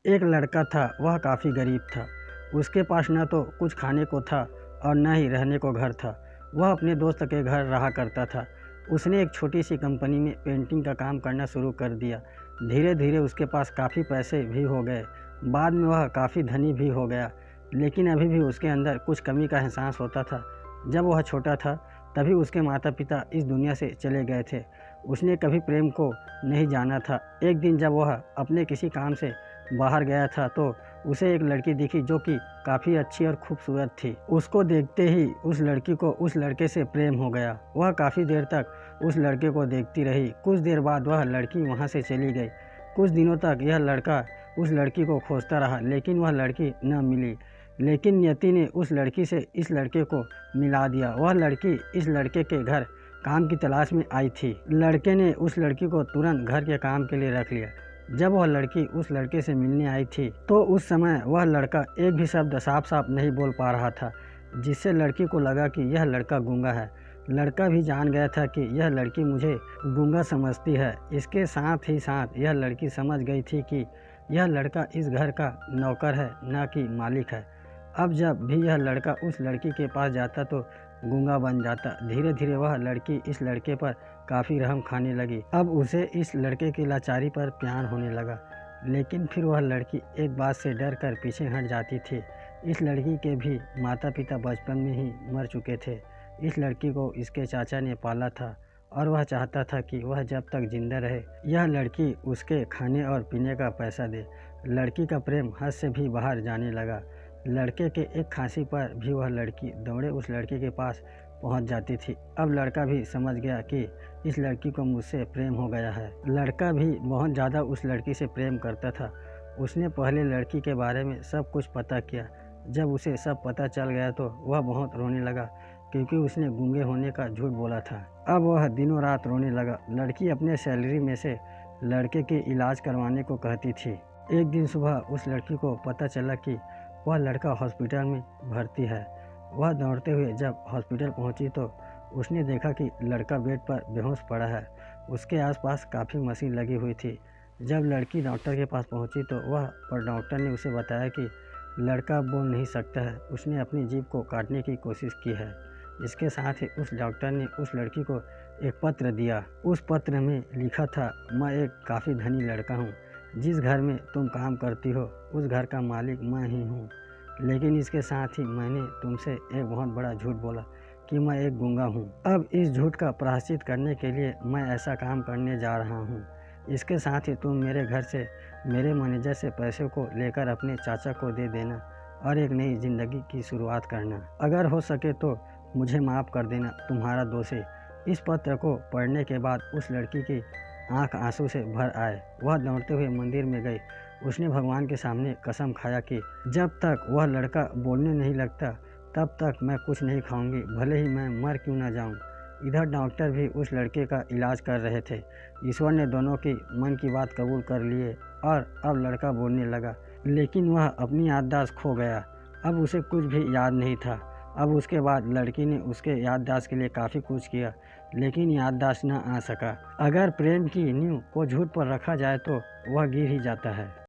एक लड़का था, वह काफ़ी गरीब था। उसके पास न तो कुछ खाने को था और न ही रहने को घर था। वह अपने दोस्त के घर रहा करता था। उसने एक छोटी सी कंपनी में पेंटिंग का काम करना शुरू कर दिया। धीरे धीरे उसके पास काफ़ी पैसे भी हो गए। बाद में वह काफ़ी धनी भी हो गया, लेकिन अभी भी उसके अंदर कुछ कमी का एहसास होता था। जब वह छोटा था तभी उसके माता पिता इस दुनिया से चले गए थे। उसने कभी प्रेम को नहीं जाना था। एक दिन जब वह अपने किसी काम से बाहर गया था तो उसे एक लड़की दिखी जो कि काफ़ी अच्छी और खूबसूरत थी। उसको देखते ही उस लड़की को उस लड़के से प्रेम हो गया। वह काफ़ी देर तक उस लड़के को देखती रही। कुछ देर बाद वह लड़की वहाँ से चली गई। कुछ दिनों तक यह लड़का उस लड़की को खोजता रहा, लेकिन वह लड़की न मिली। लेकिन नियति ने उस लड़की से इस लड़के को मिला दिया। वह लड़की इस लड़के के घर काम की तलाश में आई थी। लड़के ने उस लड़की को तुरंत घर के काम के लिए रख लिया। जब वह लड़की उस लड़के से मिलने आई थी तो उस समय वह लड़का एक भी शब्द साफ साफ नहीं बोल पा रहा था, जिससे लड़की को लगा कि यह लड़का गूंगा है। लड़का भी जान गया था कि यह लड़की मुझे गूंगा समझती है। इसके साथ ही साथ यह लड़की समझ गई थी कि यह लड़का इस घर का नौकर है, न कि मालिक है। अब जब भी यह लड़का उस लड़की के पास जाता तो गूंगा बन जाता। धीरे धीरे वह लड़की इस लड़के पर काफ़ी रहम खाने लगी। अब उसे इस लड़के की लाचारी पर प्यार होने लगा, लेकिन फिर वह लड़की एक बात से डर कर पीछे हट जाती थी। इस लड़की के भी माता पिता बचपन में ही मर चुके थे। इस लड़की को इसके चाचा ने पाला था और वह चाहता था कि वह जब तक जिंदा रहे यह लड़की उसके खाने और पीने का पैसा दे। लड़की का प्रेम हद से भी बाहर जाने लगा। लड़के के एक खांसी पर भी वह लड़की दौड़े उस लड़के के पास पहुंच जाती थी। अब लड़का भी समझ गया कि इस लड़की को मुझसे प्रेम हो गया है। लड़का भी बहुत ज़्यादा उस लड़की से प्रेम करता था। उसने पहले लड़की के बारे में सब कुछ पता किया। जब उसे सब पता चल गया तो वह बहुत रोने लगा, क्योंकि उसने गूंगे होने का झूठ बोला था। अब वह दिनों रात रोने लगा। लड़की अपने सैलरी में से लड़के के इलाज करवाने को कहती थी। एक दिन सुबह उस लड़की को पता चला कि वह लड़का हॉस्पिटल में भर्ती है। वह दौड़ते हुए जब हॉस्पिटल पहुंची तो उसने देखा कि लड़का बेड पर बेहोश पड़ा है। उसके आसपास काफ़ी मशीन लगी हुई थी। जब लड़की डॉक्टर के पास पहुंची तो डॉक्टर ने उसे बताया कि लड़का बोल नहीं सकता है। उसने अपनी जीभ को काटने की कोशिश की है। इसके साथ ही उस डॉक्टर ने उस लड़की को एक पत्र दिया। उस पत्र में लिखा था, मैं एक काफ़ी धनी लड़का हूँ। जिस घर में तुम काम करती हो उस घर का मालिक मैं ही हूँ। लेकिन इसके साथ ही मैंने तुमसे एक बहुत बड़ा झूठ बोला कि मैं एक गूंगा हूँ। अब इस झूठ का प्रायश्चित करने के लिए मैं ऐसा काम करने जा रहा हूँ। इसके साथ ही तुम मेरे घर से मेरे मैनेजर से पैसे को लेकर अपने चाचा को दे देना और एक नई ज़िंदगी की शुरुआत करना। अगर हो सके तो मुझे माफ़ कर देना, तुम्हारा दोषी। इस पत्र को पढ़ने के बाद उस लड़की की आंख आंसू से भर आए। वह दौड़ते हुए मंदिर में गई। उसने भगवान के सामने कसम खाया कि जब तक वह लड़का बोलने नहीं लगता तब तक मैं कुछ नहीं खाऊंगी, भले ही मैं मर क्यों ना जाऊं। इधर डॉक्टर भी उस लड़के का इलाज कर रहे थे। ईश्वर ने दोनों की मन की बात कबूल कर लिए और अब लड़का बोलने लगा, लेकिन वह अपनी याददाश्त खो गया। अब उसे कुछ भी याद नहीं था। अब उसके बाद लड़की ने उसके याददाश्त के लिए काफ़ी कुछ किया, लेकिन याददाश्त न आ सका। अगर प्रेम की नींव को झूठ पर रखा जाए तो वह गिर ही जाता है।